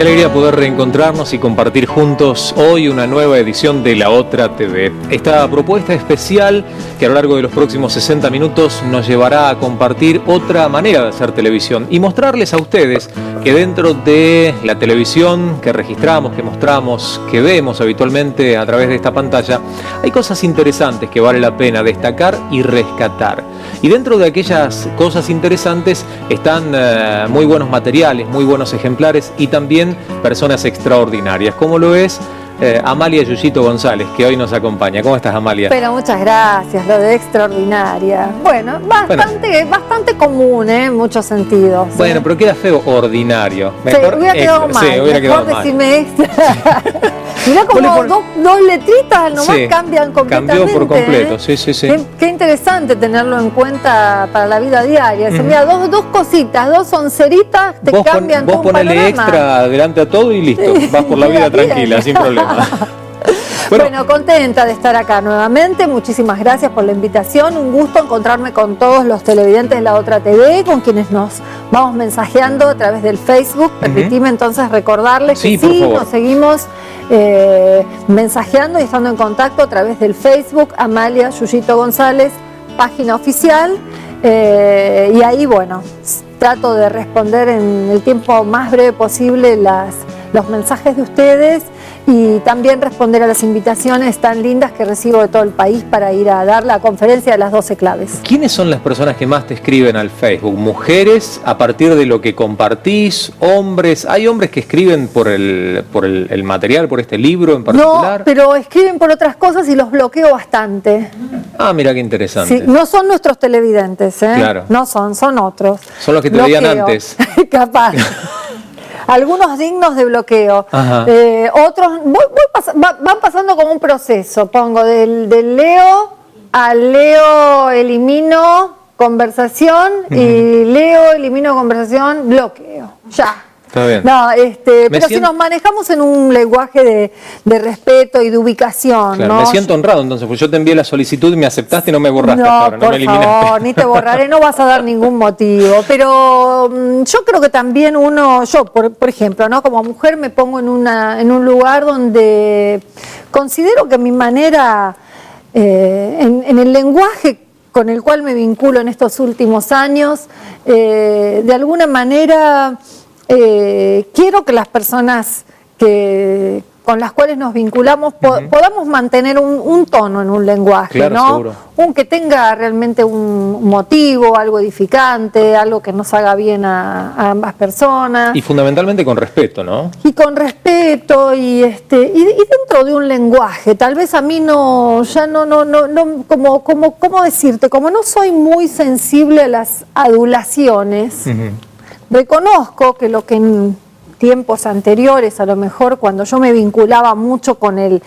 alegría poder reencontrarnos y compartir juntos hoy una nueva edición de La Otra TV. Esta propuesta especial que a lo largo de los próximos 60 minutos nos llevará a compartir otra manera de hacer televisión y mostrarles a ustedes que dentro de la televisión que registramos, que mostramos, que vemos habitualmente a través de esta pantalla, hay cosas interesantes que vale la pena destacar y rescatar. Y dentro de aquellas cosas interesantes están muy buenos materiales, muy buenos ejemplares y también personas extraordinarias, como lo es Amalia Yuyito González, que hoy nos acompaña. ¿Cómo estás, Amalia? Pero muchas gracias, lo de extraordinaria. Bueno, bastante común, en muchos sentidos. Bueno, pero queda feo ordinario. Mejor hubiera quedado mal. Sí, hubiera quedado mejor decirme extra. Mirá como dos letritas nomás cambian completamente. Cambió por completo, sí. Qué interesante tenerlo en cuenta para la vida diaria. Mira, dos cositas, dos onceritas te cambian todo un panorama. Vos ponele extra adelante a todo y listo. Sí, vas por la vida tranquila, sin problema. Bueno, contenta de estar acá nuevamente. Muchísimas gracias por la invitación. Un gusto encontrarme con todos los televidentes de La Otra TV, con quienes nos vamos mensajeando a través del Facebook. Permitime entonces recordarles que nos seguimos mensajeando y estando en contacto a través del Facebook Amalia Yuyito González, página oficial. Y ahí, bueno, trato de responder en el tiempo más breve posible los mensajes de ustedes y también responder a las invitaciones tan lindas que recibo de todo el país para ir a dar la conferencia de las 12 claves. ¿Quiénes son las personas que más te escriben al Facebook? ¿Mujeres a partir de lo que compartís? ¿Hombres? ¿Hay hombres que escriben por el material, por este libro en particular? No, pero escriben por otras cosas y los bloqueo bastante. Ah, mira qué interesante. Sí, no son nuestros televidentes, ¿eh? Claro. No son otros. Son los que te veían antes. Capaz. Algunos dignos de bloqueo, otros van pasando como un proceso. Pongo del Leo a Leo, elimino conversación y Leo, elimino conversación, bloqueo. Ya. Está bien. No, pero si nos manejamos en un lenguaje de respeto y de ubicación, claro, ¿no? Me siento honrado entonces, porque yo te envié la solicitud y me aceptaste y no me borraste hasta ahora, no me eliminaste. Por favor, ni te borraré, no vas a dar ningún motivo. Pero yo creo que también por ejemplo, ¿no? Como mujer me pongo en un lugar donde considero que mi manera, en el lenguaje con el cual me vinculo en estos últimos años, de alguna manera quiero que las personas con las cuales nos vinculamos podamos mantener un tono en un lenguaje, claro, ¿no? Seguro. Que tenga realmente un motivo, algo edificante, algo que nos haga bien a ambas personas. Y fundamentalmente con respeto, ¿no? Y con respeto y dentro de un lenguaje. Tal vez a mí ¿cómo decirte? Como no soy muy sensible a las adulaciones, reconozco que lo que en tiempos anteriores, a lo mejor cuando yo me vinculaba mucho con el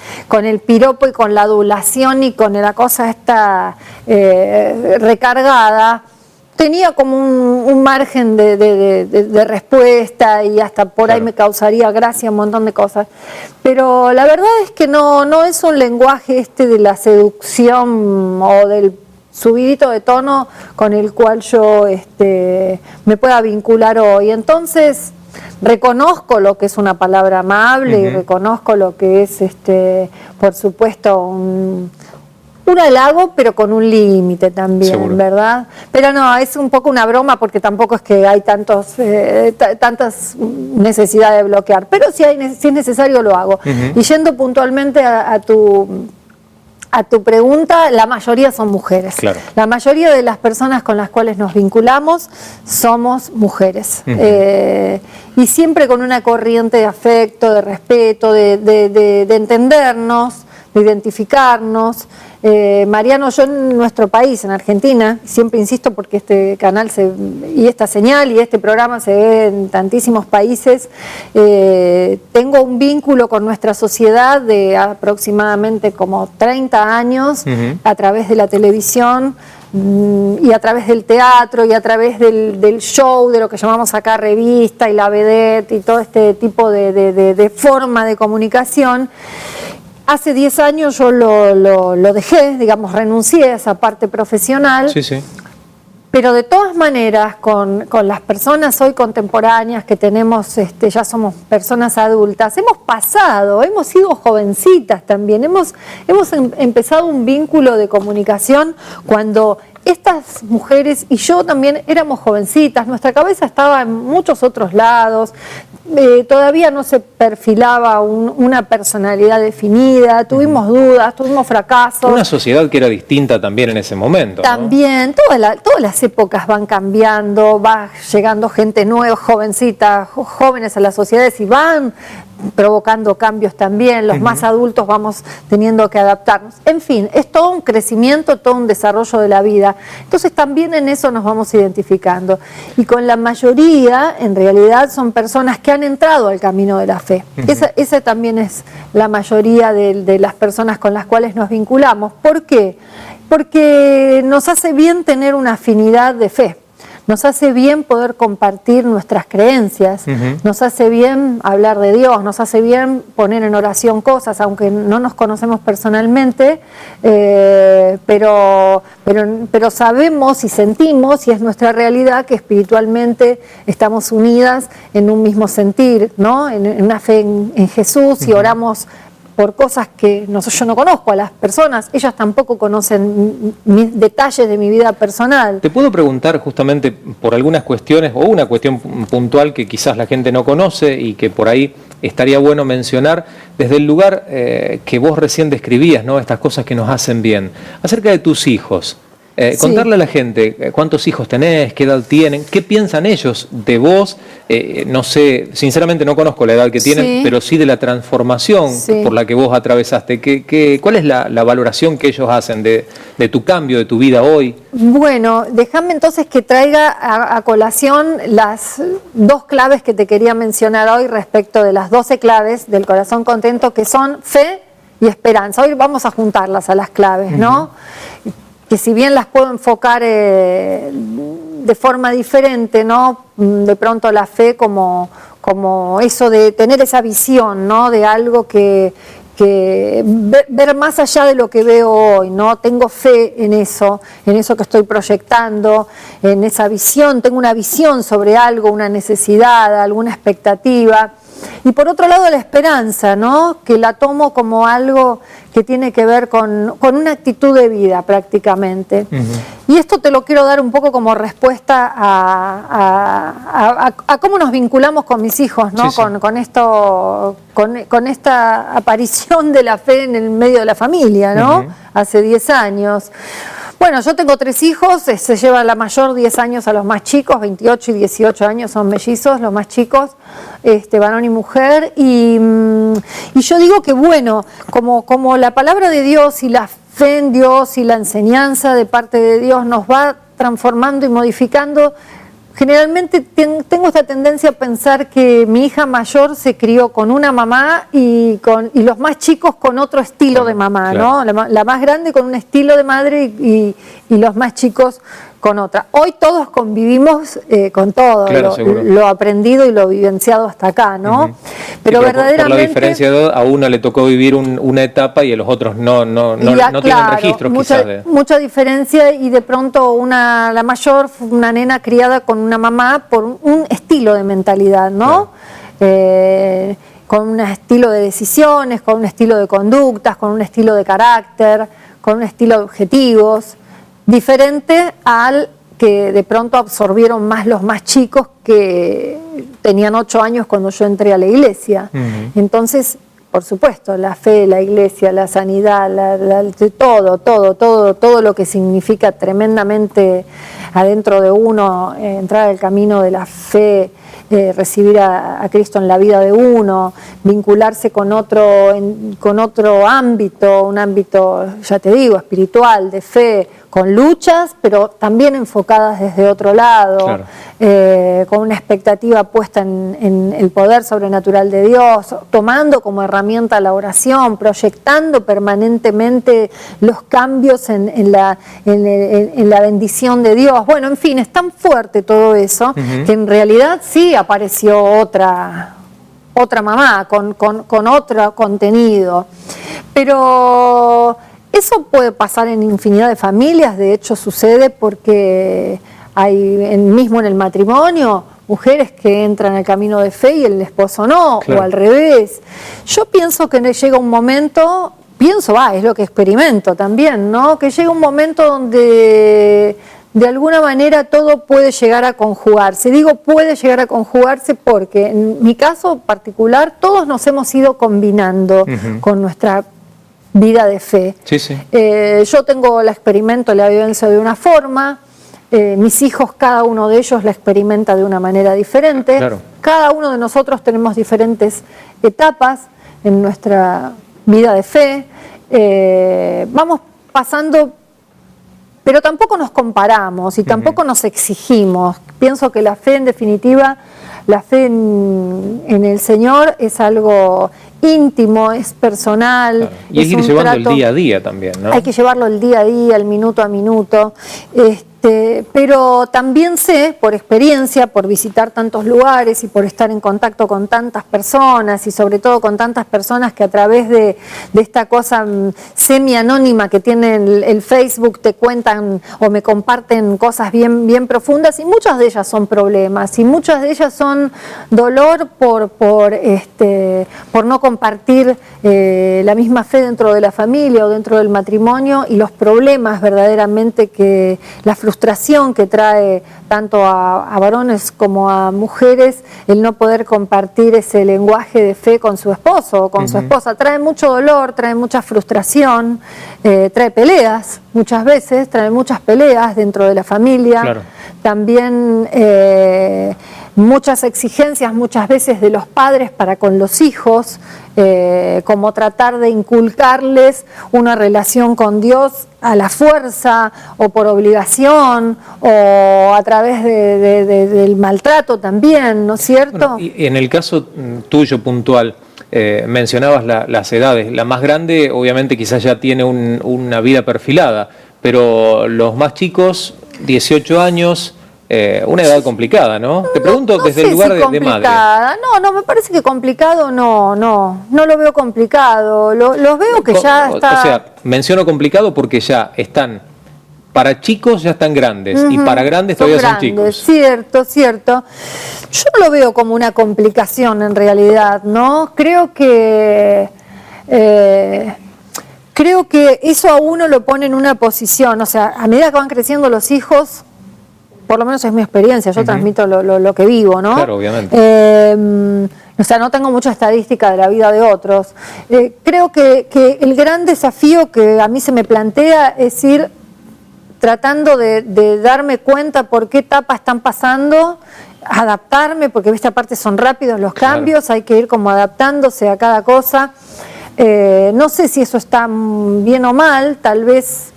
piropo y con la adulación y con la cosa esta recargada, tenía como un margen de respuesta y hasta por ahí me causaría gracia un montón de cosas. Pero la verdad es que no es un lenguaje de la seducción o del subidito de tono con el cual yo me pueda vincular hoy. Entonces reconozco lo que es una palabra amable y reconozco lo que es por supuesto un halago, pero con un límite también. Seguro. ¿Verdad? Pero no, es un poco una broma porque tampoco es que hay tantas necesidades de bloquear, pero si es necesario lo hago. Y yendo puntualmente a tu pregunta, la mayoría son mujeres. Claro. La mayoría de las personas con las cuales nos vinculamos somos mujeres. Y siempre con una corriente de afecto, de respeto, de entendernos, de identificarnos. Mariano, yo en nuestro país, en Argentina, siempre insisto porque este canal y esta señal y este programa se ve en tantísimos países, tengo un vínculo con nuestra sociedad de aproximadamente como 30 años a través de la televisión y a través del teatro y a través del show, de lo que llamamos acá revista y la vedette y todo este tipo de forma de comunicación. Hace 10 años yo lo dejé, digamos, renuncié a esa parte profesional. Sí. Pero de todas maneras, con las personas hoy contemporáneas que tenemos, ya somos personas adultas, hemos sido jovencitas también, hemos empezado un vínculo de comunicación cuando estas mujeres y yo también éramos jovencitas, nuestra cabeza estaba en muchos otros lados, todavía no se perfilaba una personalidad definida, tuvimos dudas, tuvimos fracasos. Una sociedad que era distinta también en ese momento. También, ¿no? Todas las épocas van cambiando, va llegando gente nueva, jovencita, jóvenes a las sociedades y van provocando cambios también, los más adultos vamos teniendo que adaptarnos. En fin, es todo un crecimiento, todo un desarrollo de la vida. Entonces también en eso nos vamos identificando. Y con la mayoría, en realidad, son personas que han entrado al camino de la fe. Esa también es la mayoría de las personas con las cuales nos vinculamos. ¿Por qué? Porque nos hace bien tener una afinidad de fe. Nos hace bien poder compartir nuestras creencias, nos hace bien hablar de Dios, nos hace bien poner en oración cosas, aunque no nos conocemos personalmente, pero sabemos y sentimos, y es nuestra realidad, que espiritualmente estamos unidas en un mismo sentir, ¿no? En una fe en Jesús, y oramos por cosas que yo no conozco a las personas, ellas tampoco conocen detalles de mi vida personal. Te puedo preguntar justamente por algunas cuestiones, o una cuestión puntual que quizás la gente no conoce y que por ahí estaría bueno mencionar, desde el lugar que vos recién describías, ¿no? Estas cosas que nos hacen bien, acerca de tus hijos. Contarle a la gente cuántos hijos tenés, qué edad tienen, qué piensan ellos de vos. No sé, sinceramente no conozco la edad que tienen, pero sí de la transformación por la que vos atravesaste. ¿Cuál es la valoración que ellos hacen de tu cambio, de tu vida hoy? Bueno, déjame entonces que traiga a colación las dos claves que te quería mencionar hoy respecto de las 12 claves del corazón contento, que son fe y esperanza. Hoy vamos a juntarlas a las claves, ¿no? Que si bien las puedo enfocar de forma diferente, ¿no? De pronto la fe como eso de tener esa visión, ¿no? De algo que ver más allá de lo que veo hoy, ¿no? Tengo fe en eso que estoy proyectando, en esa visión, tengo una visión sobre algo, una necesidad, alguna expectativa. Y por otro lado la esperanza, ¿no? Que la tomo como algo que tiene que ver con una actitud de vida prácticamente. Y esto te lo quiero dar un poco como respuesta a cómo nos vinculamos con mis hijos, ¿no? Con esta aparición de la fe en el medio de la familia, ¿no? Hace 10 años. Bueno, yo tengo 3 hijos, se lleva la mayor 10 años a los más chicos, 28 y 18 años son mellizos, los más chicos, varón y mujer, y yo digo que bueno, como la palabra de Dios y la fe en Dios y la enseñanza de parte de Dios nos va transformando y modificando, generalmente tengo esta tendencia a pensar que mi hija mayor se crió con una mamá y los más chicos con otro estilo de mamá, ¿no? La más grande con un estilo de madre y los más chicos con otra. Hoy todos convivimos con todo, lo aprendido y lo vivenciado hasta acá, ¿no? Pero verdaderamente... Por la diferencia de edad, a uno le tocó vivir una etapa y a los otros no tienen registros quizás de... Mucha diferencia, y de pronto la mayor fue una nena criada con una mamá por un estilo de mentalidad, ¿no? Con un estilo de decisiones, con un estilo de conductas, con un estilo de carácter, con un estilo de objetivos, diferente al que de pronto absorbieron más los más chicos, que tenían 8 años cuando yo entré a la iglesia. Entonces, por supuesto, la fe, la iglesia, la sanidad, todo lo que significa tremendamente adentro de uno, entrar al camino de la fe, recibir a Cristo en la vida de uno, vincularse con otro ámbito, un ámbito, ya te digo, espiritual, de fe, con luchas, pero también enfocadas desde otro lado, con una expectativa puesta en el poder sobrenatural de Dios, tomando como herramienta la oración, proyectando permanentemente los cambios en la bendición de Dios. Bueno, en fin, es tan fuerte todo eso que en realidad sí apareció otra mamá con otro contenido. Pero eso puede pasar en infinidad de familias, de hecho sucede porque mismo en el matrimonio, mujeres que entran al camino de fe y el esposo no, claro, o al revés. Yo pienso que llega un momento, es lo que experimento también, ¿no? Que llega un momento donde de alguna manera todo puede llegar a conjugarse. Digo puede llegar a conjugarse porque en mi caso particular todos nos hemos ido combinando con nuestra vida de fe. Sí, sí. Yo tengo la vivencia de una forma, mis hijos, cada uno de ellos la experimenta de una manera diferente. Claro. Cada uno de nosotros tenemos diferentes etapas en nuestra vida de fe. Vamos pasando, pero tampoco nos comparamos y tampoco nos exigimos. Pienso que la fe, en definitiva, la fe en el Señor es algo íntimo, es personal. Claro. Y es ir llevando el día a día también, ¿no? Hay que llevarlo el día a día, el minuto a minuto. Pero también sé, por experiencia, por visitar tantos lugares y por estar en contacto con tantas personas y sobre todo con tantas personas que a través de esta cosa semi-anónima que tiene el Facebook te cuentan o me comparten cosas bien, bien profundas, y muchas de ellas son problemas y muchas de ellas son dolor por no compartir la misma fe dentro de la familia o dentro del matrimonio, y los problemas verdaderamente que la frustración que trae tanto a varones como a mujeres el no poder compartir ese lenguaje de fe con su esposo o con su esposa. Trae mucho dolor, trae mucha frustración, trae peleas muchas veces, trae muchas peleas dentro de la familia. Claro. También muchas exigencias muchas veces de los padres para con los hijos, como tratar de inculcarles una relación con Dios a la fuerza o por obligación o a través del maltrato también, ¿no es cierto? Bueno, y en el caso tuyo puntual, mencionabas las edades. La más grande obviamente quizás ya tiene una vida perfilada, pero los más chicos, 18 años... una edad complicada, ¿no? Te pregunto desde el lugar de madre. No, me parece que complicado no lo veo complicado. Los veo que ya está... O sea, menciono complicado porque ya están, para chicos ya están grandes y para grandes todavía son chicos. Cierto. Yo no lo veo como una complicación en realidad, ¿no? Creo que eso a uno lo pone en una posición, o sea, a medida que van creciendo los hijos... Por lo menos es mi experiencia, yo transmito lo que vivo, ¿no? Claro, obviamente. O sea, no tengo mucha estadística de la vida de otros. Creo que el gran desafío que a mí se me plantea es ir tratando de darme cuenta por qué etapa están pasando, adaptarme, porque esta parte son rápidos los cambios, hay que ir como adaptándose a cada cosa. No sé si eso está bien o mal, tal vez...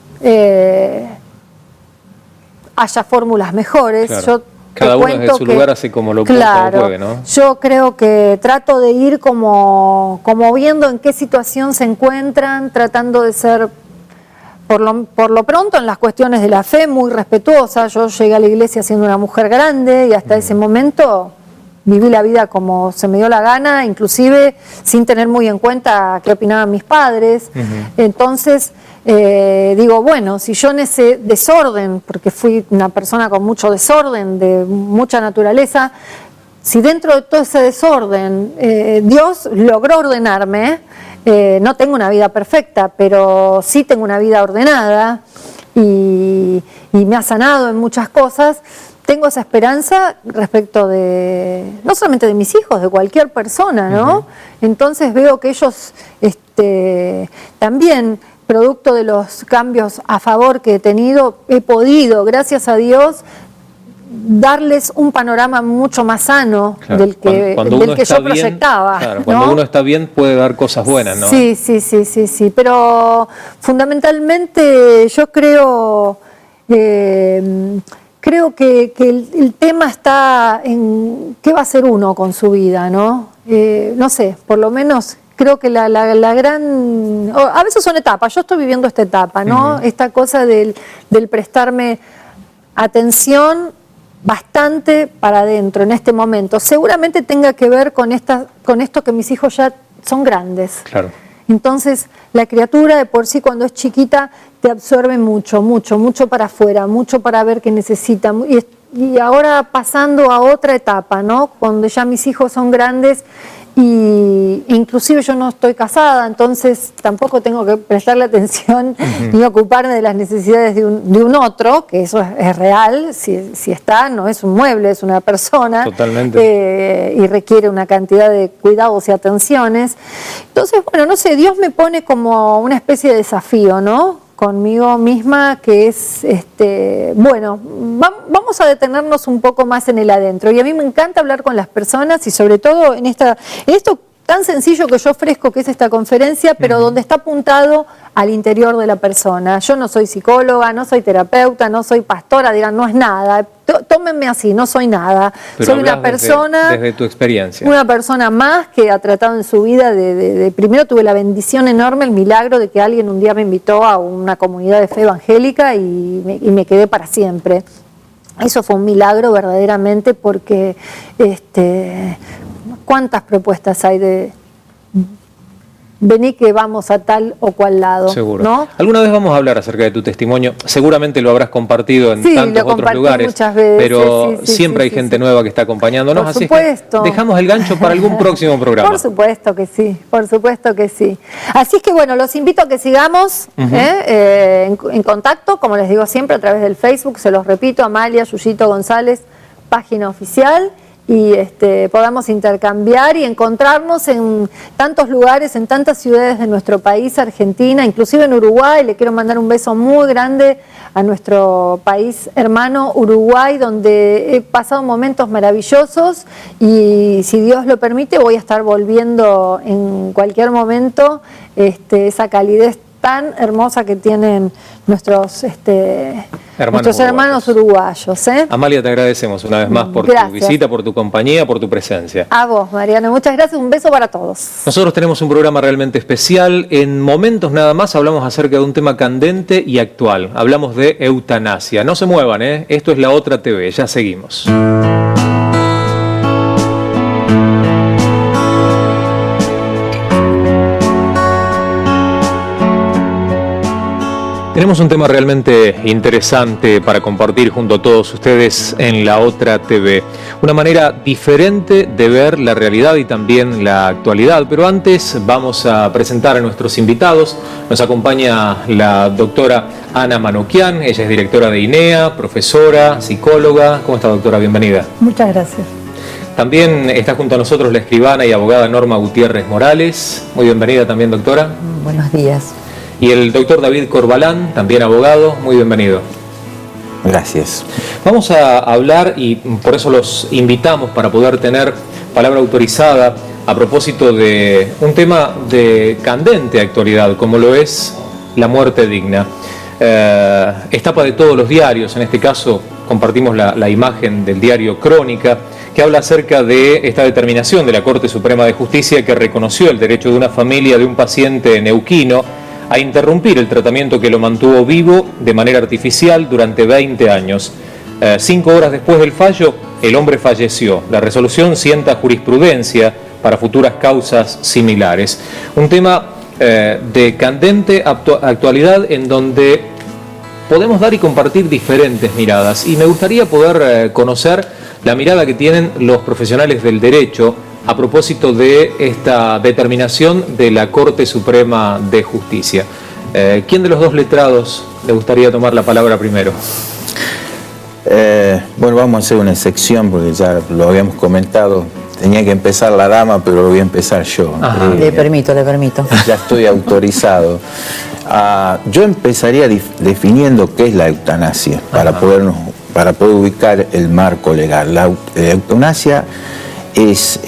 haya fórmulas mejores. Claro. Yo cada uno desde su lugar hace como lo puede, ¿no? Yo creo que trato de ir como viendo en qué situación se encuentran, tratando de ser, por lo pronto, en las cuestiones de la fe, muy respetuosa. Yo llegué a la iglesia siendo una mujer grande y hasta ese momento viví la vida como se me dio la gana, inclusive sin tener muy en cuenta qué opinaban mis padres. Entonces... digo, bueno, si yo en ese desorden, porque fui una persona con mucho desorden, de mucha naturaleza, si dentro de todo ese desorden Dios logró ordenarme, no tengo una vida perfecta, pero sí tengo una vida ordenada y me ha sanado en muchas cosas, tengo esa esperanza respecto de, no solamente de mis hijos, de cualquier persona, ¿no? Entonces veo que ellos también... producto de los cambios a favor que he tenido, he podido, gracias a Dios, darles un panorama mucho más sano, claro, del que yo proyectaba. Claro, cuando uno está bien puede dar cosas buenas, ¿no? Sí, pero fundamentalmente yo creo que el tema está en qué va a hacer uno con su vida, ¿no? No sé, por lo menos... Creo que la gran... A veces son etapas, yo estoy viviendo esta etapa, ¿no? Esta cosa del prestarme atención bastante para adentro en este momento. Seguramente tenga que ver con esto que mis hijos ya son grandes. Claro. Entonces la criatura de por sí cuando es chiquita te absorbe mucho, mucho para afuera, mucho para ver qué necesita. Y ahora pasando a otra etapa, ¿no? Cuando ya mis hijos son grandes y inclusive yo no estoy casada, entonces tampoco tengo que prestarle atención ni ocuparme de las necesidades de un otro, que eso es real, si está, no es un mueble, es una persona. Totalmente. Y requiere una cantidad de cuidados y atenciones. Entonces, bueno, no sé, Dios me pone como una especie de desafío, ¿no? Conmigo misma, que es, bueno, vamos a detenernos un poco más en el adentro. Y a mí me encanta hablar con las personas y sobre todo en esto tan sencillo que yo ofrezco, que es esta conferencia, pero donde está apuntado al interior de la persona. Yo no soy psicóloga, no soy terapeuta, no soy pastora, dirán, no es nada. Tómenme así, no soy nada. Pero soy una persona... Desde tu experiencia. Una persona más que ha tratado en su vida primero tuve la bendición enorme, el milagro de que alguien un día me invitó a una comunidad de fe evangélica y me quedé para siempre. Eso fue un milagro verdaderamente porque ¿cuántas propuestas hay de vení que vamos a tal o cual lado? Seguro. ¿No? Alguna vez vamos a hablar acerca de tu testimonio. Seguramente lo habrás compartido en tantos otros lugares, muchas veces, pero siempre hay gente nueva que está acompañándonos. Por así supuesto. que dejamos el gancho para algún próximo programa. Por supuesto que sí, por supuesto que sí. Así es que bueno, los invito a que sigamos en contacto, como les digo siempre, a través del Facebook, se los repito, Amalia Yuyito González, página oficial, y podamos intercambiar y encontrarnos en tantos lugares, en tantas ciudades de nuestro país, Argentina, inclusive en Uruguay. Le quiero mandar un beso muy grande a nuestro país hermano Uruguay, donde he pasado momentos maravillosos y si Dios lo permite voy a estar volviendo en cualquier momento, esa calidez tan hermosa que tienen nuestros hermanos uruguayos. Amalia, te agradecemos una vez más por tu visita, por tu compañía, por tu presencia. A vos, Mariano, muchas gracias, un beso para todos. Nosotros tenemos un programa realmente especial. En momentos nada más hablamos acerca de un tema candente y actual. Hablamos de eutanasia. No se muevan, esto es La Otra TV, ya seguimos. Tenemos un tema realmente interesante para compartir junto a todos ustedes en La Otra TV. Una manera diferente de ver la realidad y también la actualidad. Pero antes vamos a presentar a nuestros invitados. Nos acompaña la doctora Ana Manoukian. Ella es directora de INEA, profesora, psicóloga. ¿Cómo está, doctora? Bienvenida. Muchas gracias. También está junto a nosotros la escribana y abogada Norma Gutiérrez Morales. Muy bienvenida también, doctora. Buenos días. Y el doctor David Corbalán, también abogado, muy bienvenido. Gracias. Vamos a hablar, y por eso los invitamos para poder tener palabra autorizada a propósito de un tema de candente actualidad, como lo es la muerte digna. Es tapa de todos los diarios, en este caso compartimos la imagen del diario Crónica, que habla acerca de esta determinación de la Corte Suprema de Justicia que reconoció el derecho de una familia de un paciente neuquino a interrumpir el tratamiento que lo mantuvo vivo de manera artificial durante 20 años. 5 horas después del fallo, el hombre falleció. La resolución sienta jurisprudencia para futuras causas similares. Un tema de candente actualidad en donde podemos dar y compartir diferentes miradas. Y me gustaría poder conocer la mirada que tienen los profesionales del derecho a propósito de esta determinación de la Corte Suprema de Justicia. ¿Quién de los dos letrados le gustaría tomar la palabra primero? Bueno, vamos a hacer una excepción porque ya lo habíamos comentado. Tenía que empezar la dama, pero lo voy a empezar yo. Le permito. Ya estoy autorizado. Yo empezaría definiendo qué es la eutanasia para poder ubicar el marco legal. La eutanasia es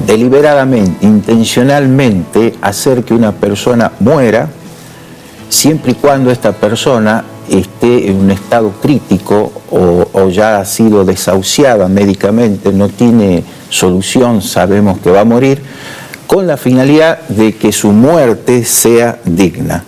deliberadamente, intencionalmente hacer que una persona muera siempre y cuando esta persona esté en un estado crítico o ya ha sido desahuciada médicamente, no tiene solución, sabemos que va a morir, con la finalidad de que su muerte sea digna.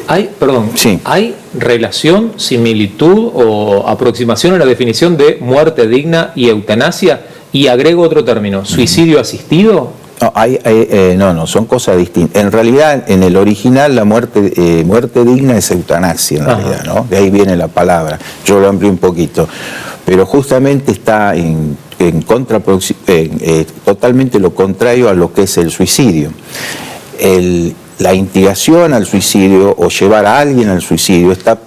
¿Hay relación, similitud o aproximación a la definición de muerte digna y eutanasia? Y agrego otro término, ¿suicidio asistido? No, son cosas distintas. En realidad, en el original, la muerte digna es eutanasia, en realidad, ¿no? De ahí viene la palabra. Yo lo amplié un poquito. Pero justamente está totalmente lo contrario a lo que es el suicidio. La instigación al suicidio o llevar a alguien al suicidio está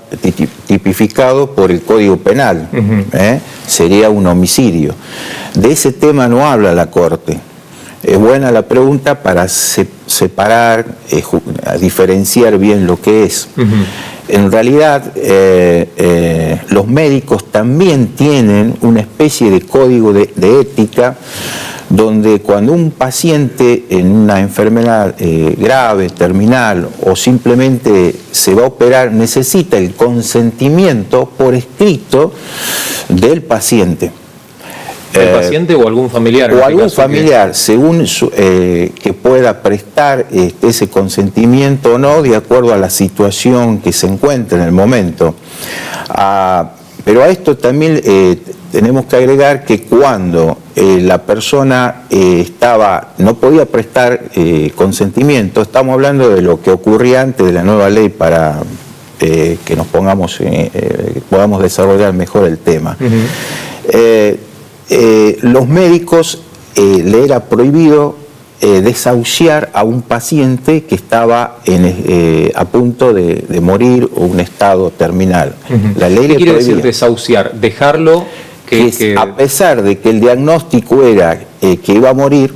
tipificado por el Código Penal. Sería un homicidio. De ese tema no habla la Corte. Es buena la pregunta para separar, diferenciar bien lo que es. En realidad, los médicos también tienen una especie de código de ética donde cuando un paciente en una enfermedad grave, terminal o simplemente se va a operar, necesita el consentimiento por escrito del paciente. ¿El paciente o algún familiar? O algún familiar, según que pueda prestar ese consentimiento o no, de acuerdo a la situación que se encuentra en el momento. Pero a esto también tenemos que agregar que cuando la persona no podía prestar consentimiento, estamos hablando de lo que ocurría antes de la nueva ley para que nos podamos desarrollar mejor el tema. Los médicos le era prohibido desahuciar a un paciente que estaba a punto de morir o un estado terminal. La ley ¿Qué quiere decir desahuciar? Dejarlo que... A pesar de que el diagnóstico era que iba a morir,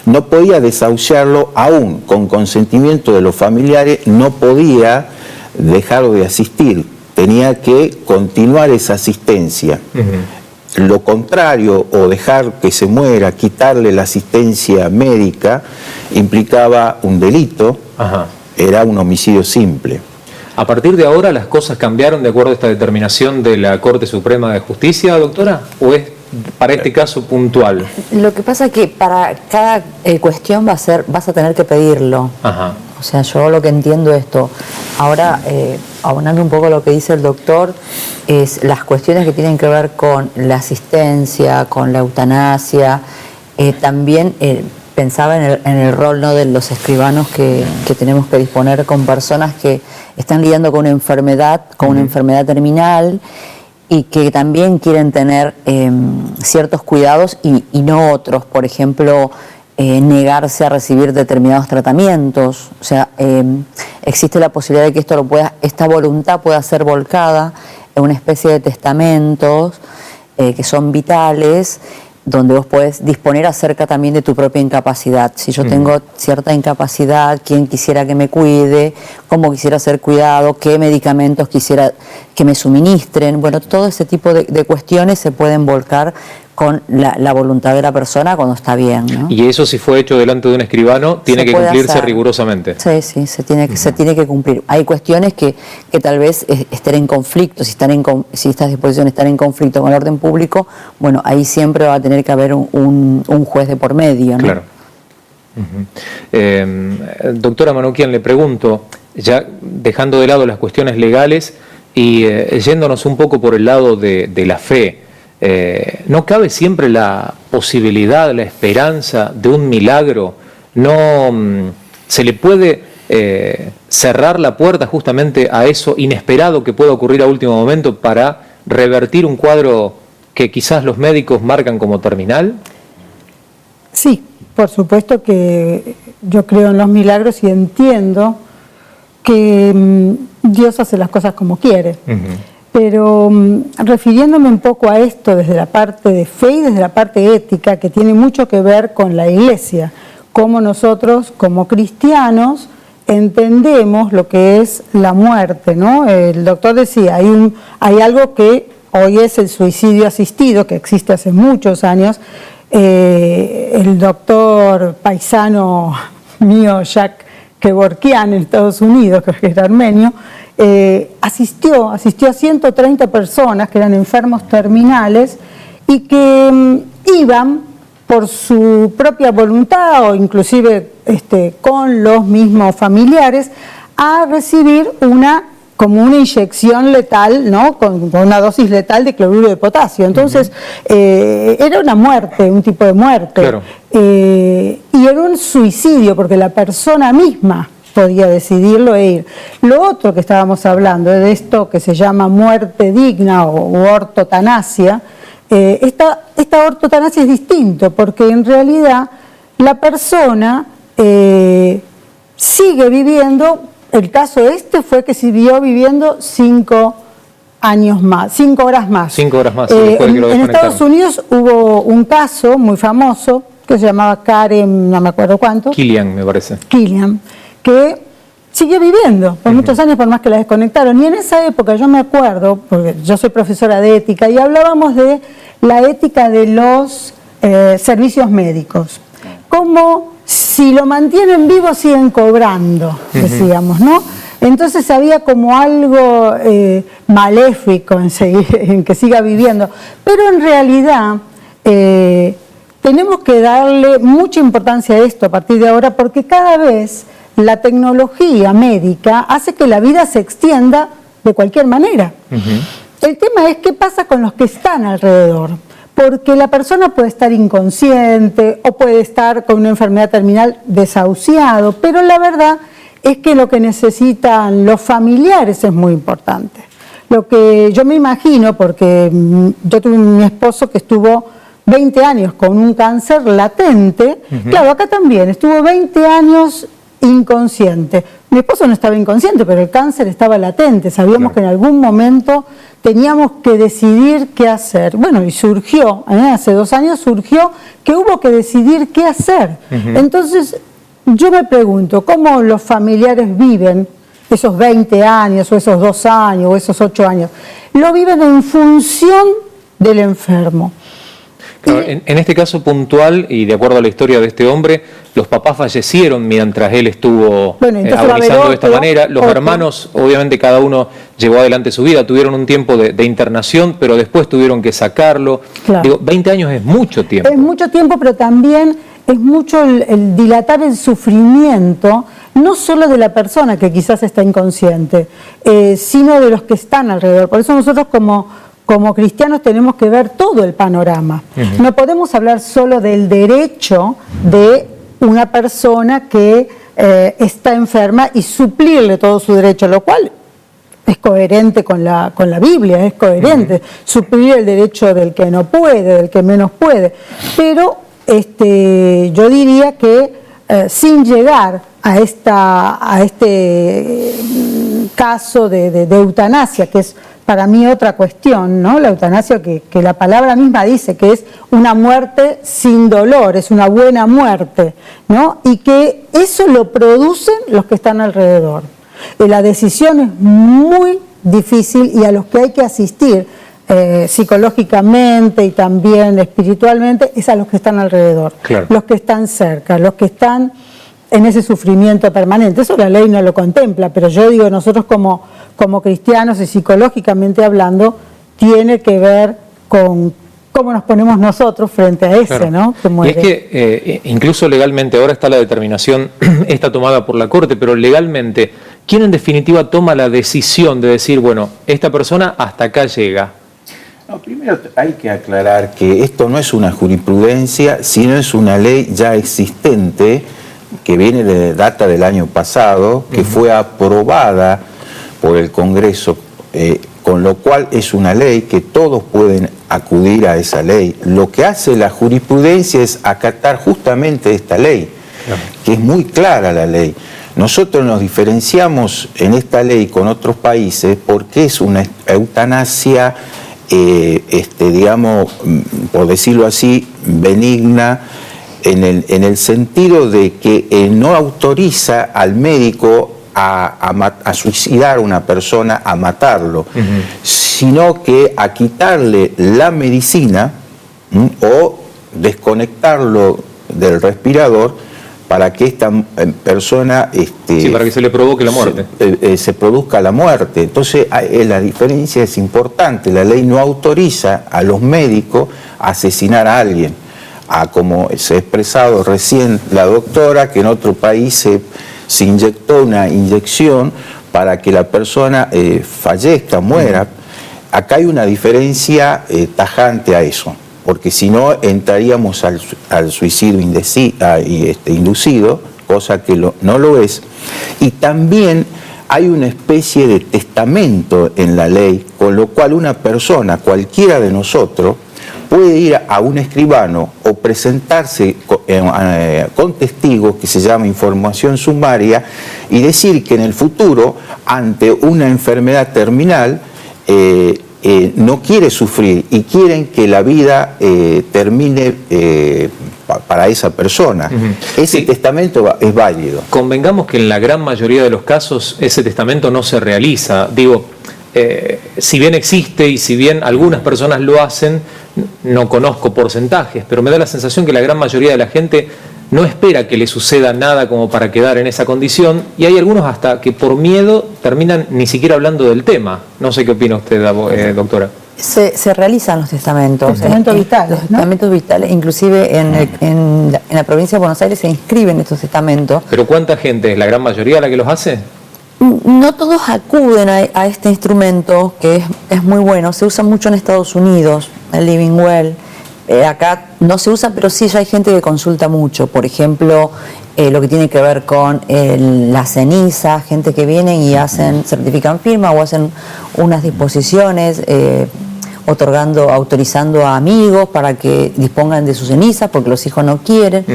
no podía desahuciarlo aún con consentimiento de los familiares, no podía dejarlo de asistir, tenía que continuar esa asistencia. Lo contrario, o dejar que se muera, quitarle la asistencia médica, implicaba un delito, era un homicidio simple. ¿A partir de ahora las cosas cambiaron de acuerdo a esta determinación de la Corte Suprema de Justicia, doctora? ¿O es para este caso puntual? Lo que pasa es que para cada cuestión vas a tener que pedirlo. O sea, yo lo que entiendo esto. Ahora, abonando un poco lo que dice el doctor, es las cuestiones que tienen que ver con la asistencia, con la eutanasia. También pensaba en el rol, ¿no?, de los escribanos que tenemos que disponer con personas que están lidiando con una enfermedad terminal y que también quieren tener ciertos cuidados y no otros. Por ejemplo, negarse a recibir determinados tratamientos. O sea, existe la posibilidad de que esta voluntad pueda ser volcada en una especie de testamentos que son vitales, donde vos podés disponer acerca también de tu propia incapacidad. Si yo tengo cierta incapacidad, quién quisiera que me cuide, cómo quisiera ser cuidado, qué medicamentos quisiera que me suministren. Bueno, todo ese tipo de cuestiones se pueden volcar con la voluntad de la persona cuando está bien, ¿no? Y eso, si fue hecho delante de un escribano, tiene que cumplirse rigurosamente. Sí, se tiene que cumplir. Hay cuestiones que tal vez estén en conflicto, si estas disposiciones están en conflicto con el orden público, bueno, ahí siempre va a tener que haber un juez de por medio, ¿no? Claro. Doctora Manoukian, le pregunto, ya dejando de lado las cuestiones legales y yéndonos un poco por el lado de la fe, ¿no cabe siempre la posibilidad, la esperanza de un milagro? ¿No se le puede cerrar la puerta justamente a eso inesperado que pueda ocurrir a último momento para revertir un cuadro que quizás los médicos marcan como terminal? Sí, por supuesto que yo creo en los milagros y entiendo que Dios hace las cosas como quiere. Pero refiriéndome un poco a esto desde la parte de fe y desde la parte ética, que tiene mucho que ver con la Iglesia, cómo nosotros como cristianos entendemos lo que es la muerte, ¿no? El doctor decía, hay algo que hoy es el suicidio asistido, que existe hace muchos años. El doctor paisano mío, Jacques Kevorkian, en Estados Unidos, que era armenio, asistió a 130 personas que eran enfermos terminales y que iban por su propia voluntad o inclusive con los mismos familiares a recibir una como una inyección letal, ¿no? Con una dosis letal de cloruro de potasio. Entonces, era una muerte, un tipo de muerte. Claro. Y era un suicidio, porque la persona misma podía decidirlo e ir. Lo otro que estábamos hablando, de esto que se llama muerte digna o ortotanasia, esta ortotanasia es distinto, porque en realidad la persona sigue viviendo. El caso fue que siguió viviendo 5 años más, 5 horas más. 5 horas más, después de que lo en desconectaron. Estados Unidos hubo un caso muy famoso que se llamaba Karen, no me acuerdo cuánto. Killian, me parece. Killian, que siguió viviendo por muchos años, por más que la desconectaron. Y en esa época yo me acuerdo, porque yo soy profesora de ética, y hablábamos de la ética de los servicios médicos. Como si lo mantienen vivo siguen cobrando, decíamos, ¿no? Entonces había como algo maléfico en que siga viviendo. Pero en realidad tenemos que darle mucha importancia a esto a partir de ahora, porque cada vez la tecnología médica hace que la vida se extienda de cualquier manera. El tema es qué pasa con los que están alrededor. Porque la persona puede estar inconsciente o puede estar con una enfermedad terminal desahuciado, pero la verdad es que lo que necesitan los familiares es muy importante. Lo que yo me imagino, porque yo tuve mi esposo que estuvo 20 años con un cáncer latente, claro, acá también estuvo 20 años inconsciente. Mi esposo no estaba inconsciente, pero el cáncer estaba latente. Sabíamos que en algún momento teníamos que decidir qué hacer. Bueno, y surgió, hace 2 años surgió que hubo que decidir qué hacer. Entonces, yo me pregunto, ¿cómo los familiares viven esos 20 años, o esos 2 años, o esos 8 años? Lo viven en función del enfermo. Claro, en este caso puntual, y de acuerdo a la historia de este hombre, los papás fallecieron mientras él estuvo agonizando de esta manera. Los hermanos, obviamente cada uno llevó adelante su vida, tuvieron un tiempo de internación, pero después tuvieron que sacarlo. Claro. Digo, 20 años es mucho tiempo. Es mucho tiempo, pero también es mucho el dilatar el sufrimiento, no solo de la persona que quizás está inconsciente, sino de los que están alrededor. Por eso nosotros como cristianos tenemos que ver todo el panorama. No podemos hablar solo del derecho de una persona que está enferma y suplirle todo su derecho, lo cual es coherente con la Biblia, es coherente. Suplir el derecho del que no puede, del que menos puede. Pero yo diría que sin llegar a este caso de eutanasia, que es para mí otra cuestión, ¿no? La eutanasia que la palabra misma dice que es una muerte sin dolor, es una buena muerte, ¿no? Y que eso lo producen los que están alrededor. La decisión es muy difícil y a los que hay que asistir psicológicamente y también espiritualmente es a los que están alrededor, claro. Los que están cerca, los que están en ese sufrimiento permanente. Eso la ley no lo contempla, pero yo digo, nosotros como cristianos y psicológicamente hablando, tiene que ver con cómo nos ponemos nosotros frente a ese, claro. ¿No? Que muere. Y es que incluso legalmente, ahora está la determinación, está tomada por la Corte, pero legalmente, ¿quién en definitiva toma la decisión de decir, bueno, esta persona hasta acá llega? No, primero hay que aclarar que esto no es una jurisprudencia, sino es una ley ya existente, que viene de data del año pasado, que fue aprobada por el Congreso, con lo cual es una ley que todos pueden acudir a esa ley. Lo que hace la jurisprudencia es acatar justamente esta ley, que es muy clara la ley. Nosotros nos diferenciamos en esta ley con otros países porque es una eutanasia, digamos, por decirlo así, benigna, en el sentido de que no autoriza al médico a suicidar a una persona, a matarlo, sino que a quitarle la medicina o desconectarlo del respirador para que esta persona... sí, para que se le provoque la muerte. Se produzca la muerte. Entonces la diferencia es importante. La ley no autoriza a los médicos a asesinar a alguien. Como se ha expresado recién la doctora, que en otro país se inyectó una inyección para que la persona fallezca, muera, acá hay una diferencia tajante a eso, porque si no entraríamos al suicidio inducido, cosa que no lo es, y también hay una especie de testamento en la ley, con lo cual una persona, cualquiera de nosotros, puede ir a un escribano o presentarse con testigos, que se llama información sumaria, y decir que en el futuro, ante una enfermedad terminal, no quiere sufrir y quieren que la vida termine para esa persona. Ese testamento es válido. Convengamos que en la gran mayoría de los casos ese testamento no se realiza. Digo, si bien existe y si bien algunas personas lo hacen, no conozco porcentajes, pero me da la sensación que la gran mayoría de la gente no espera que le suceda nada como para quedar en esa condición, y hay algunos hasta que por miedo terminan ni siquiera hablando del tema. No sé qué opina usted, doctora. Se realizan los testamentos. Testamentos vitales, los testamentos vitales, inclusive en la provincia de Buenos Aires se inscriben estos testamentos. ¿Pero cuánta gente es? ¿La gran mayoría la que los hace? No todos acuden a este instrumento, que es muy bueno. Se usa mucho en Estados Unidos, el Living Will. Acá no se usa, pero sí ya hay gente que consulta mucho. Por ejemplo, lo que tiene que ver con la ceniza, gente que viene y certifican firma o hacen unas disposiciones, autorizando a amigos para que dispongan de sus cenizas porque los hijos no quieren.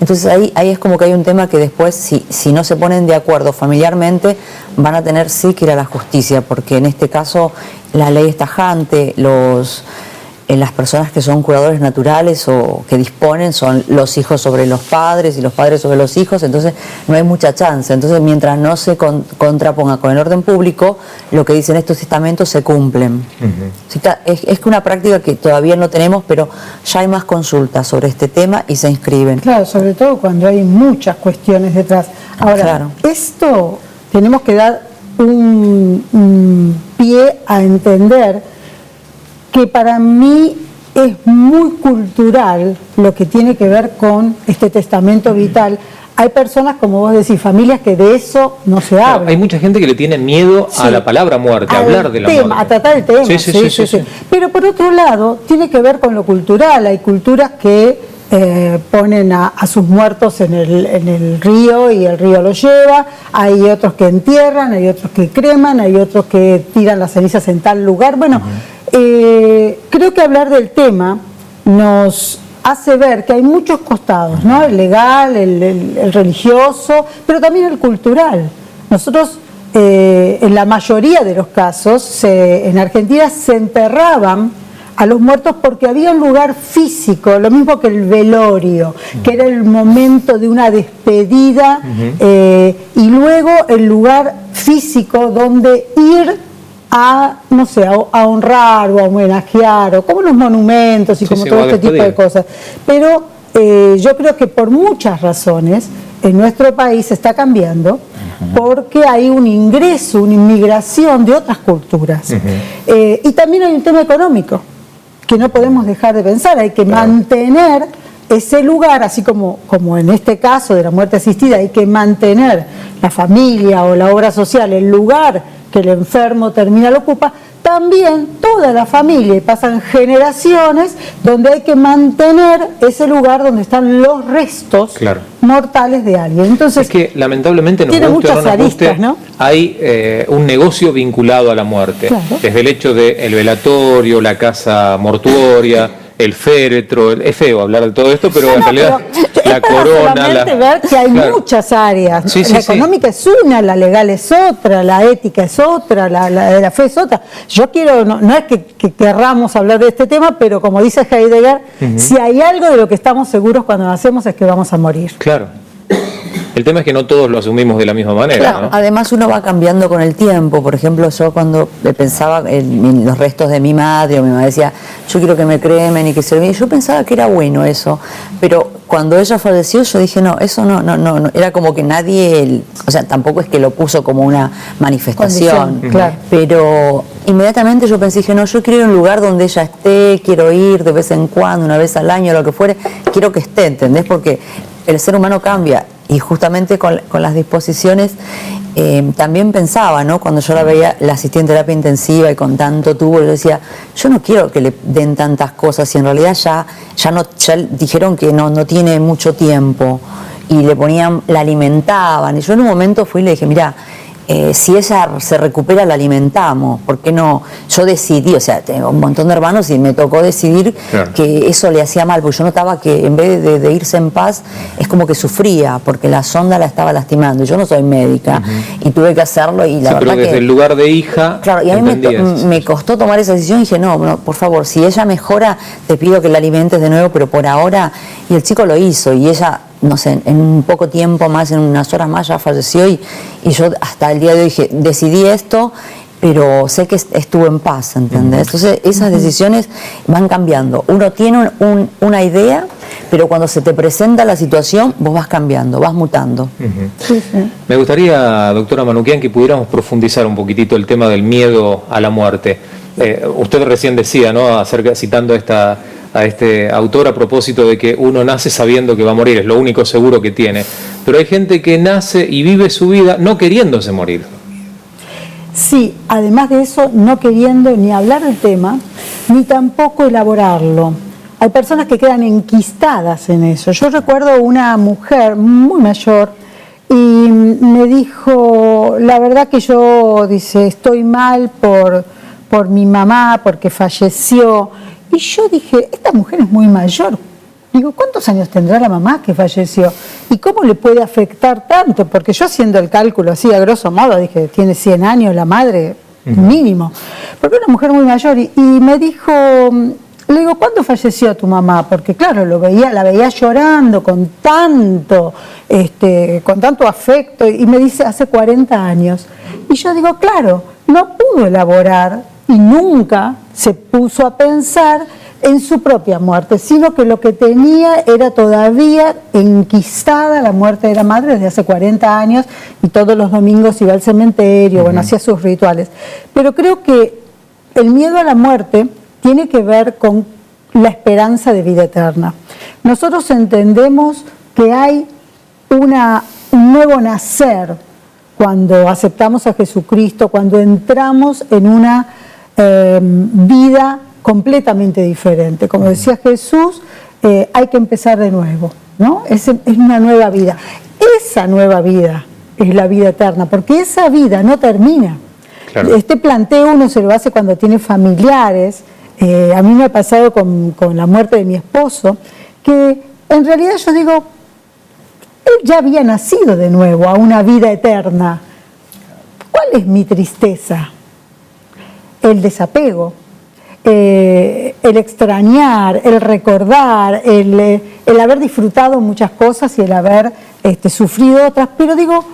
Entonces ahí es como que hay un tema que después, si no se ponen de acuerdo familiarmente, van a tener sí que ir a la justicia, porque en este caso la ley es tajante. Las personas que son cuidadores naturales o que disponen son los hijos sobre los padres y los padres sobre los hijos, entonces no hay mucha chance. Entonces, mientras no se contraponga con el orden público, lo que dicen estos testamentos se cumplen. Es una práctica que todavía no tenemos, pero ya hay más consultas sobre este tema y se inscriben. Claro, sobre todo cuando hay muchas cuestiones detrás. Ahora, esto tenemos que dar un pie a entender que para mí es muy cultural lo que tiene que ver con este testamento vital. Hay personas, como vos decís, familias que de eso no se habla. Hay mucha gente que le tiene miedo a la palabra muerte, a hablar de la muerte. A tratar el tema. Sí. Pero por otro lado, tiene que ver con lo cultural. Hay culturas que ponen a sus muertos en el río y el río los lleva. Hay otros que entierran, hay otros que creman, hay otros que tiran las cenizas en tal lugar. Bueno, creo que hablar del tema nos hace ver que hay muchos costados, ¿no? El legal, el religioso, pero también el cultural. Nosotros, en la mayoría de los casos, en Argentina se enterraban a los muertos porque había un lugar físico, lo mismo que el velorio, que era el momento de una despedida, y luego el lugar físico donde ir a, no sé, a honrar o a homenajear, o como los monumentos y como todo este tipo de cosas. Pero yo creo que por muchas razones en nuestro país está cambiando, porque hay un ingreso, una inmigración de otras culturas. Y también hay un tema económico que no podemos dejar de pensar. Hay que mantener ese lugar, así como en este caso de la muerte asistida, hay que mantener la familia o la obra social, el lugar que el enfermo terminal ocupa, también toda la familia, y pasan generaciones donde hay que mantener ese lugar donde están los restos mortales de alguien. Entonces, es que lamentablemente tiene muchas aristas, ¿no? Hay un negocio vinculado a la muerte, desde el hecho del velatorio, la casa mortuoria, el féretro. Es feo hablar de todo esto, pero en realidad la corona, ver que hay muchas áreas. La económica es una, la legal es otra, la ética es otra, la de la fe es otra. Yo quiero, no es que querramos hablar de este tema, pero como dice Heidegger, si hay algo de lo que estamos seguros cuando nacemos es que vamos a morir. Claro. El tema es que no todos lo asumimos de la misma manera. Claro, ¿no? Además uno va cambiando con el tiempo. Por ejemplo, yo cuando pensaba en los restos de mi madre, o mi madre decía, yo quiero que me cremen y que se olviden, yo pensaba que era bueno eso, pero cuando ella falleció yo dije, no, eso no, era como que nadie, o sea, tampoco es que lo puso como una manifestación, pero inmediatamente yo pensé, dije, no, yo quiero ir a un lugar donde ella esté, quiero ir de vez en cuando, una vez al año, lo que fuere, quiero que esté, ¿entendés? Porque el ser humano cambia Y justamente con las disposiciones también pensaba, ¿no? Cuando yo la veía, la asistí en terapia intensiva y con tanto tubo, yo decía, yo no quiero que le den tantas cosas, y en realidad ya dijeron que no tiene mucho tiempo, y la alimentaban, y yo en un momento fui y le dije, mira, si ella se recupera la alimentamos, ¿por qué no? Yo decidí, o sea, tengo un montón de hermanos y me tocó decidir que eso le hacía mal, porque yo notaba que en vez de irse en paz, es como que sufría, porque la sonda la estaba lastimando, y yo no soy médica, y tuve que hacerlo, y la verdad pero desde el lugar de hija, claro, y a mí me costó tomar esa decisión, y dije, no, por favor, si ella mejora, te pido que la alimentes de nuevo, pero por ahora, y el chico lo hizo, y ella, no sé, en un poco tiempo más, en unas horas más ya falleció, y yo hasta el día de hoy dije, decidí esto, pero sé que estuvo en paz, ¿entendés? Entonces esas decisiones van cambiando. Uno tiene una idea, pero cuando se te presenta la situación, vos vas cambiando, vas mutando. Me gustaría, doctora Manukyan, que pudiéramos profundizar un poquitito el tema del miedo a la muerte. Usted recién decía, ¿no?, citando a este autor a propósito de que uno nace sabiendo que va a morir, es lo único seguro que tiene. Pero hay gente que nace y vive su vida no queriéndose morir. Sí, además de eso, no queriendo ni hablar del tema, ni tampoco elaborarlo. Hay personas que quedan enquistadas en eso. Yo recuerdo una mujer muy mayor y me dijo, la verdad que yo, dice, estoy mal por mi mamá, porque falleció. Y yo dije, esta mujer es muy mayor. Digo, ¿cuántos años tendrá la mamá que falleció? ¿Y cómo le puede afectar tanto? Porque yo haciendo el cálculo así, a grosso modo, dije, tiene 100 años la madre, mínimo. Porque una mujer muy mayor. Y me dijo, le digo, ¿cuándo falleció tu mamá? Porque claro, la veía llorando con tanto afecto. Y me dice, hace 40 años. Y yo digo, claro, no pudo elaborar y nunca se puso a pensar en su propia muerte, sino que lo que tenía era todavía enquistada la muerte de la madre desde hace 40 años, y todos los domingos iba al cementerio, bueno, hacía sus rituales. Pero creo que el miedo a la muerte tiene que ver con la esperanza de vida eterna. Nosotros entendemos que hay un nuevo nacer cuando aceptamos a Jesucristo, cuando entramos en una vida completamente diferente. Como decía Jesús, hay que empezar de nuevo, ¿no? Es una nueva vida. Esa nueva vida es la vida eterna, porque esa vida no termina. Claro. Este planteo uno se lo hace cuando tiene familiares. A mí me ha pasado con la muerte de mi esposo, que en realidad yo digo, él ya había nacido de nuevo a una vida eterna. ¿Cuál es mi tristeza? El desapego, el extrañar, el recordar, el haber disfrutado muchas cosas y el haber sufrido otras. Pero digo,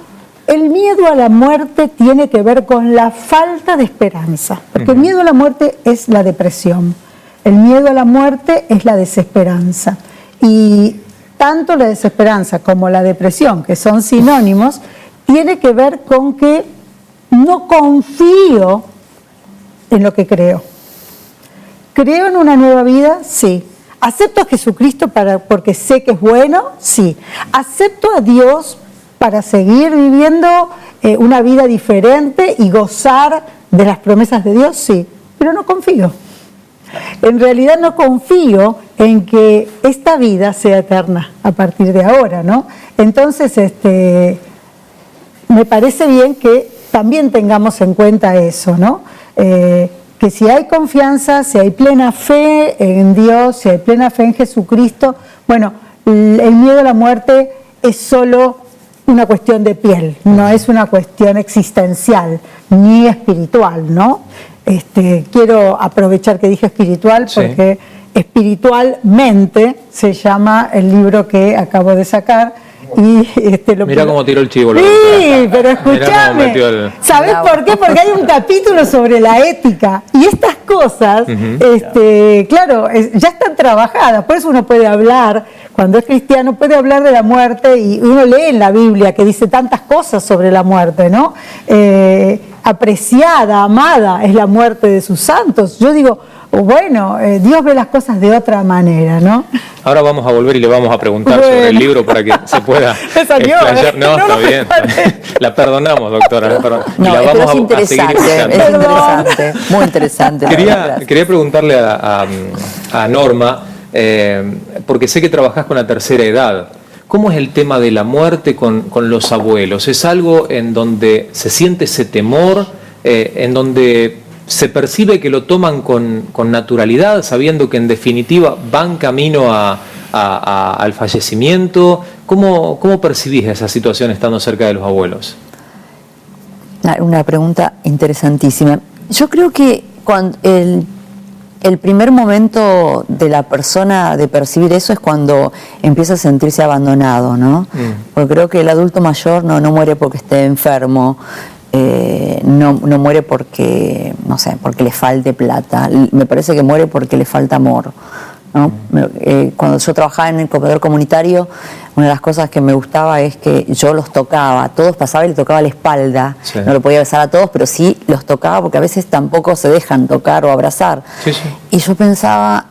el miedo a la muerte tiene que ver con la falta de esperanza, porque el miedo a la muerte es la depresión, el miedo a la muerte es la desesperanza. Y tanto la desesperanza como la depresión, que son sinónimos, tiene que ver con que no confío en lo que creo. ¿Creo en una nueva vida? Sí. ¿Acepto a Jesucristo porque sé que es bueno? Sí. ¿Acepto a Dios para seguir viviendo una vida diferente y gozar de las promesas de Dios? Sí. Pero no confío. En realidad no confío en que esta vida sea eterna a partir de ahora, ¿no? Entonces, me parece bien que también tengamos en cuenta eso, ¿no? Que si hay confianza, si hay plena fe en Dios, si hay plena fe en Jesucristo, bueno, el miedo a la muerte es solo una cuestión de piel, no es una cuestión existencial ni espiritual, ¿no? Quiero aprovechar que dije espiritual porque espiritualmente se llama el libro que acabo de sacar. Y Mirá cómo tiró el chivo. Sí, pero escúchame. ¿Sabés por qué? Porque hay un capítulo sobre la ética. Y estas cosas, claro, ya están trabajadas. Por eso uno puede hablar, cuando es cristiano, puede hablar de la muerte. Y uno lee en la Biblia que dice tantas cosas sobre la muerte, ¿no? Apreciada, amada es la muerte de sus santos. Yo digo, bueno, Dios ve las cosas de otra manera, ¿no? Ahora vamos a volver y le vamos a preguntar sobre el libro para que se pueda explayar. No, está bien. La perdonamos, doctora. No, y la vamos es interesante, es interesante, muy interesante. Quería preguntarle a Norma, porque sé que trabajás con la tercera edad. ¿Cómo es el tema de la muerte con los abuelos? ¿Es algo en donde se siente ese temor, en donde se percibe que lo toman con naturalidad, sabiendo que en definitiva van camino al fallecimiento? ¿Cómo percibís esa situación estando cerca de los abuelos? Una pregunta interesantísima. Yo creo que cuando el primer momento de la persona de percibir eso es cuando empieza a sentirse abandonado, ¿no? Porque creo que el adulto mayor no muere porque esté enfermo, no muere porque, no sé, porque le falte plata. Me parece que muere porque le falta amor, ¿no? Cuando yo trabajaba en el comedor comunitario, una de las cosas que me gustaba es que yo los tocaba, todos pasaba y le tocaba la espalda, sí. No lo podía besar a todos, pero sí los tocaba porque a veces tampoco se dejan tocar o abrazar. Sí, sí. Y yo pensaba,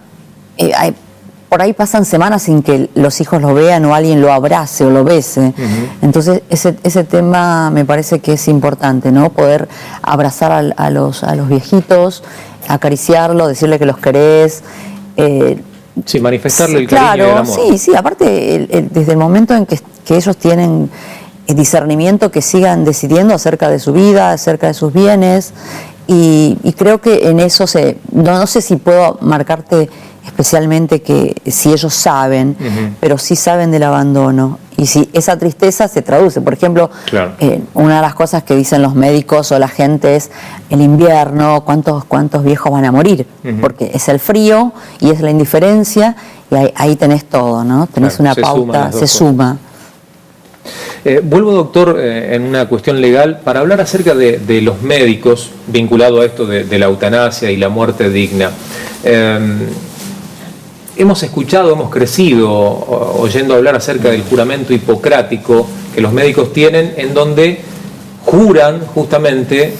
por ahí pasan semanas sin que los hijos lo vean o alguien lo abrace o lo bese. Entonces ese tema me parece que es importante, ¿no? Poder abrazar a los viejitos, acariciarlos, decirle que los querés. Sí, manifestarle el cariño y el amor. Sí, aparte desde el momento en que ellos tienen discernimiento, que sigan decidiendo acerca de su vida, acerca de sus bienes, y creo que en eso no sé si puedo marcarte especialmente que si ellos saben, pero sí saben del abandono. Y si esa tristeza se traduce, por ejemplo, claro. Una de las cosas que dicen los médicos o la gente es el invierno, cuántos viejos van a morir, porque es el frío y es la indiferencia, y ahí tenés todo, ¿no? Tenés claro, una pauta, se suma. Vuelvo, doctor, en una cuestión legal, para hablar acerca de los médicos vinculado a esto de la eutanasia y la muerte digna. Hemos escuchado, hemos crecido oyendo hablar acerca del juramento hipocrático que los médicos tienen, en donde juran justamente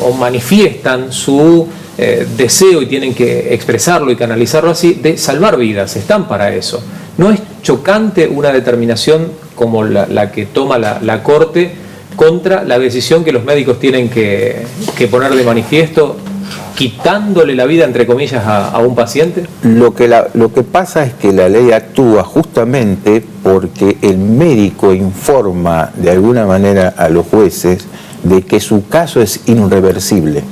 o manifiestan su deseo, y tienen que expresarlo y canalizarlo así, de salvar vidas. Están para eso. ¿No es chocante una determinación como la que toma la Corte contra la decisión que los médicos tienen que poner de manifiesto, quitándole la vida, entre comillas, a un paciente? Lo que pasa es que la ley actúa justamente porque el médico informa de alguna manera a los jueces de que su caso es irreversible,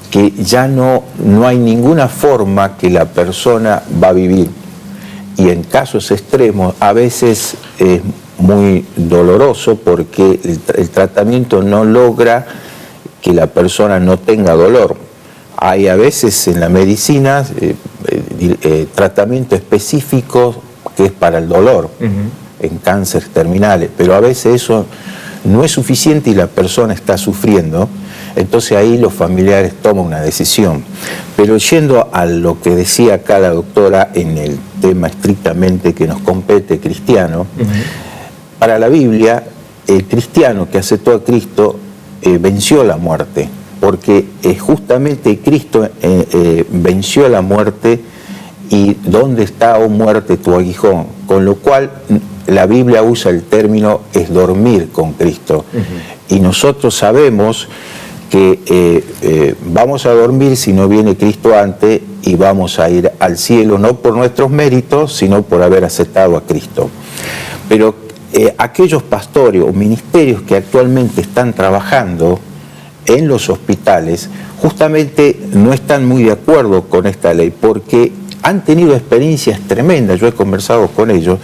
que ya no hay ninguna forma que la persona va a vivir. Y en casos extremos a veces es muy doloroso porque el tratamiento no logra que la persona no tenga dolor. Hay a veces en la medicina tratamiento específico que es para el dolor, en cánceres terminales, pero a veces eso no es suficiente y la persona está sufriendo, entonces ahí los familiares toman una decisión. Pero yendo a lo que decía acá la doctora en el tema estrictamente que nos compete cristiano, para la Biblia, el cristiano que aceptó a Cristo venció la muerte, porque justamente Cristo venció la muerte, y ¿dónde está, oh muerte, tu aguijón? Con lo cual la Biblia usa el término es dormir con Cristo. Y nosotros sabemos que vamos a dormir si no viene Cristo antes, y vamos a ir al cielo no por nuestros méritos, sino por haber aceptado a Cristo. Pero aquellos pastores o ministerios que actualmente están trabajando en los hospitales justamente no están muy de acuerdo con esta ley, porque han tenido experiencias tremendas. Yo he conversado con ellos,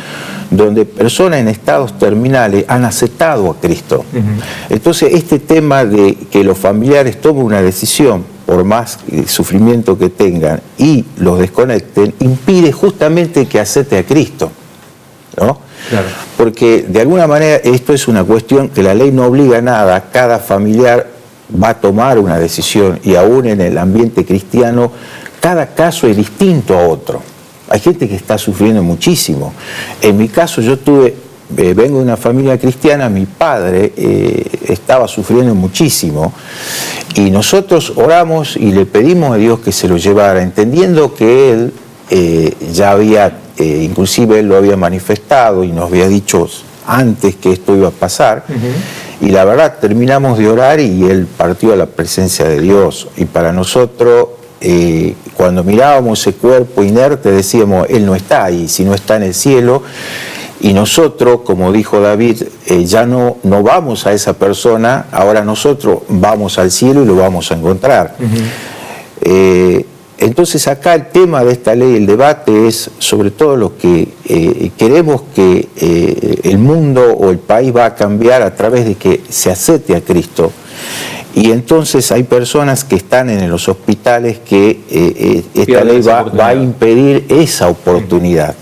donde personas en estados terminales han aceptado a Cristo. Entonces este tema de que los familiares tomen una decisión, por más sufrimiento que tengan, y los desconecten, impide justamente que acepte a Cristo, ¿no? Claro. Porque de alguna manera esto es una cuestión que la ley no obliga a nada, cada familiar va a tomar una decisión, y aún en el ambiente cristiano cada caso es distinto a otro. Hay gente que está sufriendo muchísimo. En mi caso yo tuve vengo de una familia cristiana, mi padre estaba sufriendo muchísimo y nosotros oramos y le pedimos a Dios que se lo llevara, entendiendo que él ya había, inclusive él lo había manifestado y nos había dicho antes que esto iba a pasar. Y la verdad, terminamos de orar y él partió a la presencia de Dios. Y para nosotros, cuando mirábamos ese cuerpo inerte, decíamos, él no está ahí, si no está en el cielo. Y nosotros, como dijo David, ya no vamos a esa persona, ahora nosotros vamos al cielo y lo vamos a encontrar. Entonces acá el tema de esta ley, el debate es sobre todo lo que queremos que el mundo o el país va a cambiar a través de que se acepte a Cristo. Y entonces hay personas que están en los hospitales que esta ley va a impedir esa oportunidad.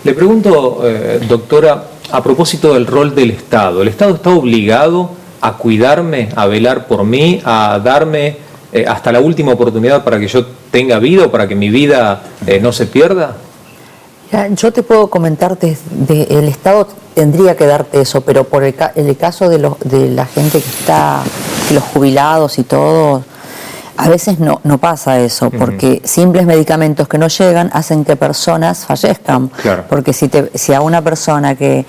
Le pregunto, doctora, a propósito del rol del Estado. ¿El Estado está obligado a cuidarme, a velar por mí, a darme hasta la última oportunidad para que yo tenga vida o para que mi vida no se pierda? Yo te puedo comentar, el Estado tendría que darte eso, pero por el caso de la gente que está, los jubilados y todo, a veces no pasa eso, porque simples medicamentos que no llegan hacen que personas fallezcan. Claro. Porque si a una persona que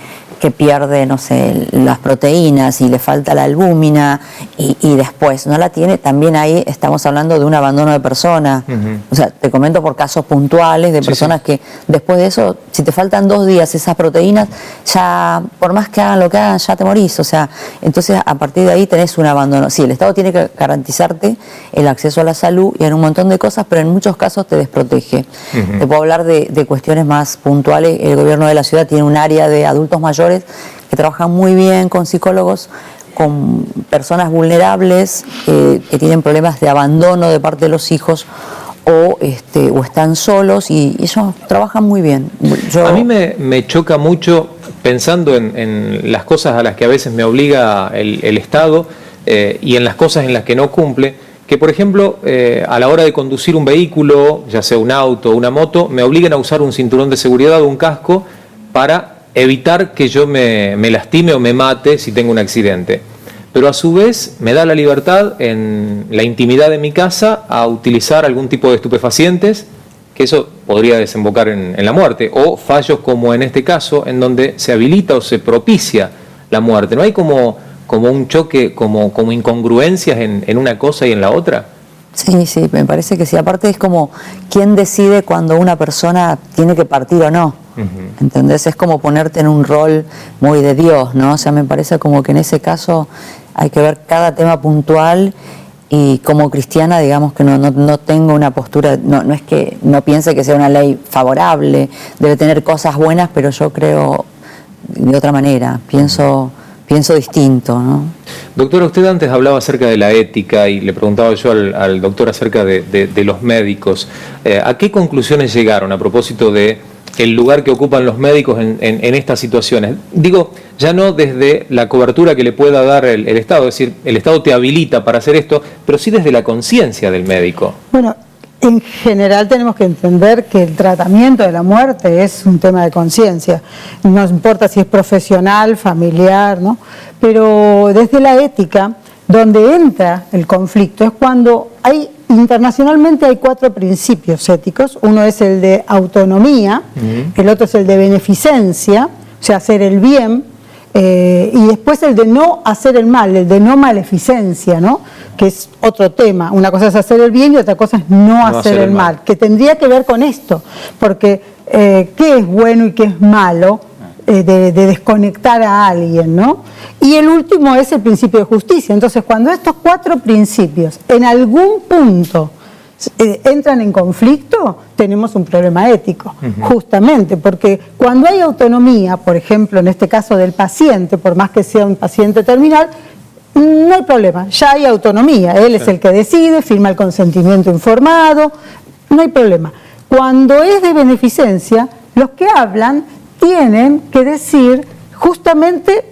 pierde, no sé, las proteínas y le falta la albúmina y después no la tiene, también ahí estamos hablando de un abandono de persona. O sea, te comento por casos puntuales de personas que después de eso, si te faltan 2 días esas proteínas, ya por más que hagan lo que hagan, ya te morís. O sea, entonces a partir de ahí tenés un abandono. Sí, el Estado tiene que garantizarte el acceso a la salud y en un montón de cosas, pero en muchos casos te desprotege. Te puedo hablar de cuestiones más puntuales. El gobierno de la ciudad tiene un área de adultos mayores que trabajan muy bien con psicólogos, con personas vulnerables que tienen problemas de abandono de parte de los hijos o están solos y ellos trabajan muy bien. A mí me choca mucho pensando en las cosas a las que a veces me obliga el Estado y en las cosas en las que no cumple, que por ejemplo a la hora de conducir un vehículo, ya sea un auto o una moto, me obligan a usar un cinturón de seguridad o un casco para evitar que yo me lastime o me mate si tengo un accidente. Pero a su vez me da la libertad en la intimidad de mi casa a utilizar algún tipo de estupefacientes, que eso podría desembocar en la muerte, o fallos como en este caso, en donde se habilita o se propicia la muerte. ¿No hay como un choque, como incongruencias en una cosa y en la otra? Sí, me parece que sí. Aparte es como quién decide cuando una persona tiene que partir o no. ¿Entendés? Es como ponerte en un rol muy de Dios, ¿no? O sea, me parece como que en ese caso hay que ver cada tema puntual y como cristiana, digamos que no tengo una postura, no es que no piense que sea una ley favorable, debe tener cosas buenas, pero yo creo de otra manera, pienso distinto, ¿no? Doctora, usted antes hablaba acerca de la ética y le preguntaba yo al doctor acerca de los médicos. ¿A qué conclusiones llegaron a propósito de el lugar que ocupan los médicos en estas situaciones? Digo, ya no desde la cobertura que le pueda dar el Estado, es decir, el Estado te habilita para hacer esto, pero sí desde la conciencia del médico. Bueno, en general tenemos que entender que el tratamiento de la muerte es un tema de conciencia. No importa si es profesional, familiar, ¿no? Pero desde la ética, donde entra el conflicto es cuando internacionalmente hay 4 principios éticos. Uno es el de autonomía, el otro es el de beneficencia, o sea, hacer el bien, y después el de no hacer el mal, el de no maleficencia, ¿no? Que es otro tema. Una cosa es hacer el bien y otra cosa es no hacer el mal, que tendría que ver con esto, porque ¿qué es bueno y qué es malo? De desconectar a alguien, ¿no? Y el último es el principio de justicia. Entonces, cuando estos 4 principios en algún punto entran en conflicto, tenemos un problema ético, justamente, porque cuando hay autonomía, por ejemplo, en este caso del paciente, por más que sea un paciente terminal, no hay problema, ya hay autonomía, él es el que decide, firma el consentimiento informado, no hay problema. Cuando es de beneficencia, los que hablan tienen que decir justamente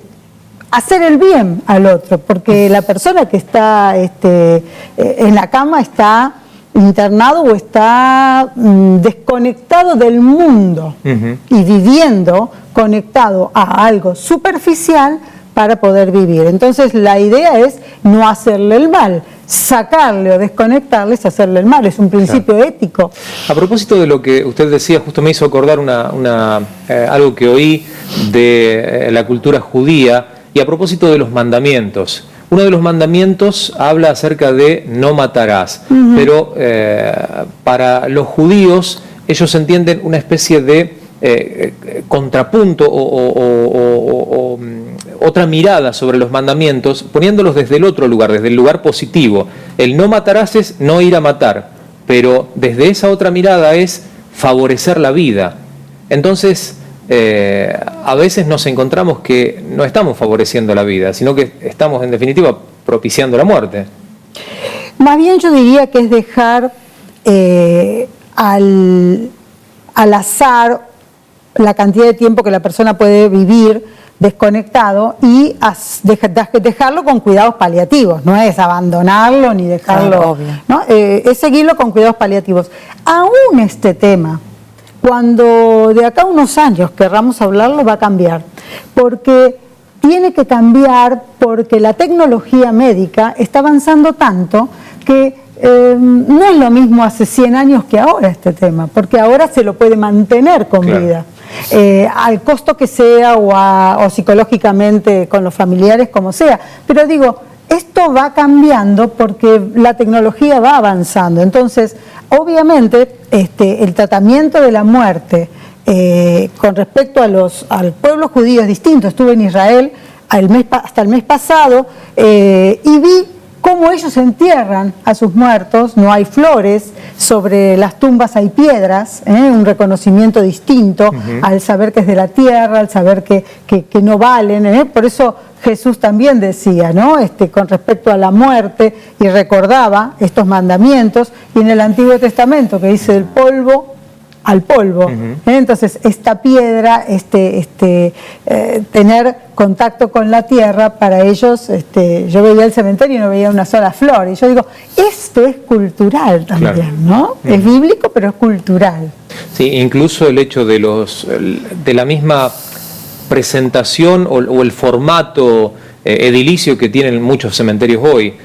hacer el bien al otro, porque la persona que está en la cama está internado o está desconectado del mundo y viviendo conectado a algo superficial para poder vivir. Entonces la idea es no hacerle el mal, sacarle o desconectarle es hacerle el mal, es un principio ético. A propósito de lo que usted decía, justo me hizo acordar algo que oí de la cultura judía, y a propósito de los mandamientos. Uno de los mandamientos habla acerca de no matarás, pero para los judíos ellos entienden una especie de contrapunto o otra mirada sobre los mandamientos, poniéndolos desde el otro lugar, desde el lugar positivo. El no matarás es no ir a matar, pero desde esa otra mirada es favorecer la vida. Entonces, a veces nos encontramos que no estamos favoreciendo la vida, sino que estamos en definitiva propiciando la muerte. Más bien yo diría que es dejar al azar la cantidad de tiempo que la persona puede vivir desconectado y dejarlo con cuidados paliativos, no es abandonarlo ni dejarlo, ¿no? Es seguirlo con cuidados paliativos. Aún este tema, cuando de acá a unos años querramos hablarlo, va a cambiar, porque tiene que cambiar, porque la tecnología médica está avanzando tanto que no es lo mismo hace 100 años que ahora este tema, porque ahora se lo puede mantener con vida. Al costo que sea o psicológicamente con los familiares, como sea. Pero digo, esto va cambiando porque la tecnología va avanzando. Entonces, obviamente, el tratamiento de la muerte con respecto al pueblo judío es distinto. Estuve en Israel hasta el mes pasado y vi cómo ellos entierran a sus muertos. No hay flores, sobre las tumbas hay piedras, un reconocimiento distinto al saber que es de la tierra, al saber que no valen. Por eso Jesús también decía, ¿no? Con respecto a la muerte, y recordaba estos mandamientos, y en el Antiguo Testamento que dice del polvo al polvo. Entonces, esta piedra, tener contacto con la tierra, para ellos, yo veía el cementerio y no veía una sola flor. Y yo digo, esto es cultural también, ¿no? Es bíblico, pero es cultural. Sí, incluso el hecho de la misma presentación o el formato edilicio que tienen muchos cementerios hoy.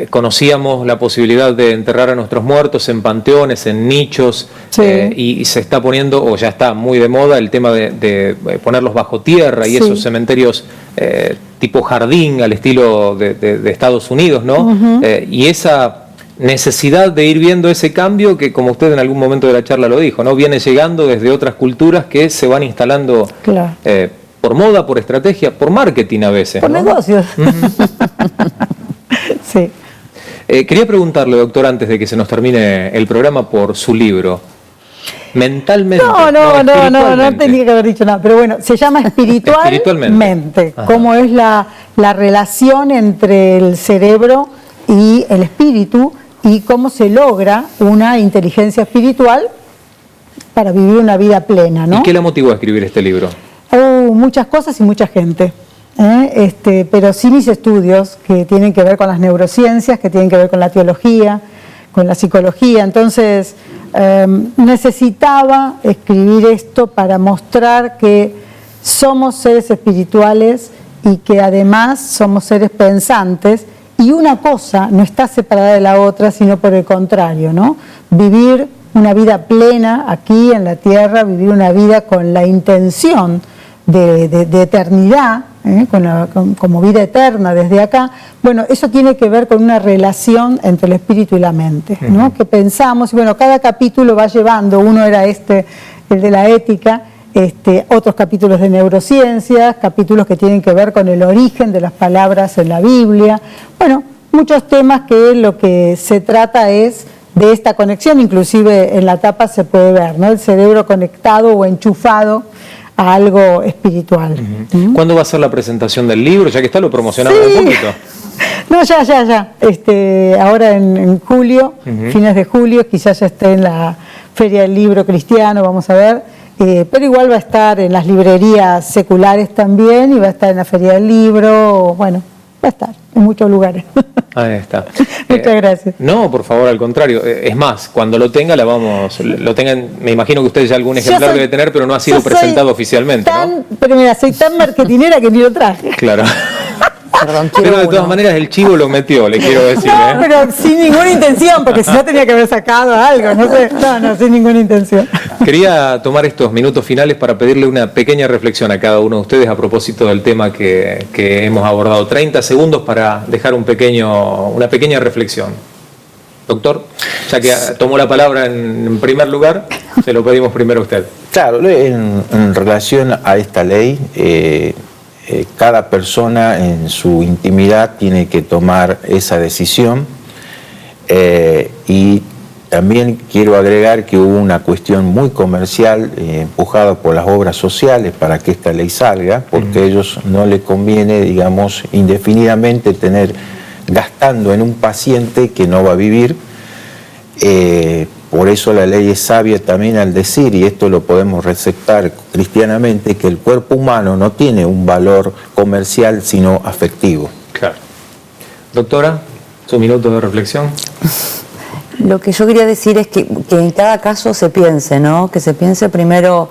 Conocíamos la posibilidad de enterrar a nuestros muertos en panteones, en nichos, y se está poniendo, o ya está muy de moda, el tema de ponerlos bajo tierra y esos cementerios tipo jardín al estilo de Estados Unidos, ¿no? Y esa necesidad de ir viendo ese cambio que, como usted en algún momento de la charla lo dijo, ¿no? Viene llegando desde otras culturas que se van instalando por moda, por estrategia, por marketing a veces. Por negocios. Sí. Quería preguntarle, doctor, antes de que se nos termine el programa, por su libro. Mentalmente. No tenía que haber dicho nada, pero bueno, se llama Espiritualmente. Cómo es la relación entre el cerebro y el espíritu y cómo se logra una inteligencia espiritual para vivir una vida plena, ¿no? ¿Y qué la motivó a escribir este libro? Muchas cosas y mucha gente. Pero sí mis estudios que tienen que ver con las neurociencias, que tienen que ver con la teología, con la psicología. Entonces necesitaba escribir esto para mostrar que somos seres espirituales y que además somos seres pensantes, y una cosa no está separada de la otra, sino por el contrario, ¿no? Vivir una vida plena aquí en la tierra, vivir una vida con la intención de eternidad, como vida eterna desde acá. Bueno, eso tiene que ver con una relación entre el espíritu y la mente, ¿no? Que pensamos, y bueno, cada capítulo va llevando, uno era el de la ética, otros capítulos de neurociencias, capítulos que tienen que ver con el origen de las palabras en la Biblia. Bueno, muchos temas que lo que se trata es de esta conexión, inclusive en la tapa se puede ver, ¿no? El cerebro conectado o enchufado a algo espiritual. ¿Cuándo va a ser la presentación del libro? Ya que está, lo promocionamos un poquito. No, ya. Ahora en julio, fines de julio, quizás ya esté en la Feria del Libro Cristiano, vamos a ver. Pero igual va a estar en las librerías seculares también, y va a estar en la Feria del Libro, bueno, va a estar en muchos lugares. Ahí está. Muchas gracias. No, por favor, al contrario. Es más, cuando lo tenga, me imagino que usted ya algún ejemplar debe tener, pero no ha sido presentado oficialmente, ¿no? Pero mira, soy tan marketinera que ni lo traje. Claro. Perdón, pero de todas maneras el chivo lo metió, le quiero decir. No, pero sin ninguna intención, porque si no tenía que haber sacado algo, no sé. No, sin ninguna intención. Quería tomar estos minutos finales para pedirle una pequeña reflexión a cada uno de ustedes a propósito del tema que hemos abordado. 30 segundos para dejar una pequeña reflexión. Doctor, ya que tomó la palabra en primer lugar, se lo pedimos primero a usted. Claro, en relación a esta ley, cada persona en su intimidad tiene que tomar esa decisión, y también quiero agregar que hubo una cuestión muy comercial empujada por las obras sociales para que esta ley salga, porque a ellos no les conviene, digamos, indefinidamente tener gastando en un paciente que no va a vivir. Por eso la ley es sabia también al decir, y esto lo podemos receptar cristianamente, que el cuerpo humano no tiene un valor comercial sino afectivo. Claro. Doctora, su minuto de reflexión. Lo que yo quería decir es que en cada caso se piense, ¿no? Que se piense primero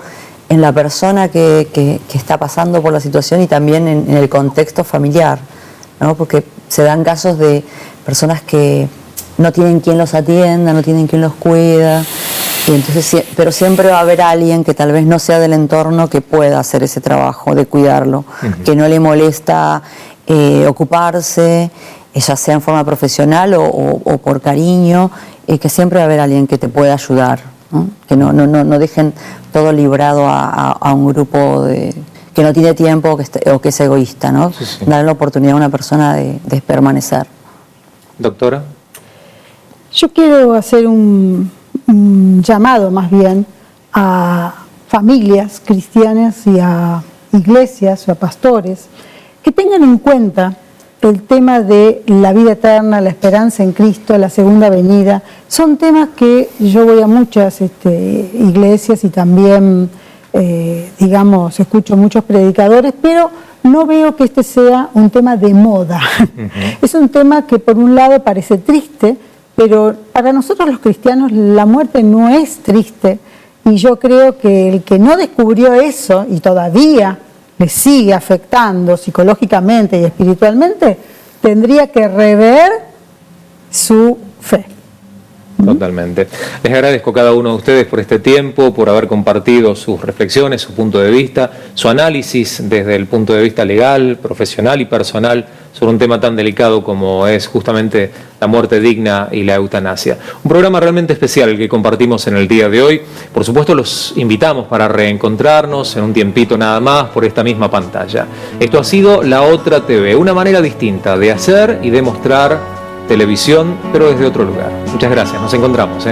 en la persona que está pasando por la situación y también en el contexto familiar, ¿no? Porque se dan casos de personas que no tienen quien los atienda, no tienen quien los cuida, y entonces, pero siempre va a haber alguien que tal vez no sea del entorno que pueda hacer ese trabajo de cuidarlo, que no le molesta ocuparse, ya sea en forma profesional o por cariño, que siempre va a haber alguien que te pueda ayudar, ¿no? Que no dejen todo librado a un grupo que no tiene tiempo o que es egoísta, ¿no? Sí. Darle la oportunidad a una persona de permanecer. Doctora. Yo quiero hacer un llamado más bien a familias cristianas y a iglesias o a pastores que tengan en cuenta el tema de la vida eterna, la esperanza en Cristo, la segunda venida. Son temas que yo voy a muchas iglesias y también, escucho muchos predicadores, pero no veo que este sea un tema de moda. Es un tema que por un lado parece triste, pero para nosotros los cristianos la muerte no es triste, y yo creo que el que no descubrió eso y todavía le sigue afectando psicológicamente y espiritualmente, tendría que rever su fe. Totalmente. Les agradezco a cada uno de ustedes por este tiempo, por haber compartido sus reflexiones, su punto de vista, su análisis desde el punto de vista legal, profesional y personal sobre un tema tan delicado como es justamente la muerte digna y la eutanasia. Un programa realmente especial el que compartimos en el día de hoy. Por supuesto, los invitamos para reencontrarnos en un tiempito nada más por esta misma pantalla. Esto ha sido La Otra TV, una manera distinta de hacer y de mostrar televisión, pero desde otro lugar. Muchas gracias, nos encontramos.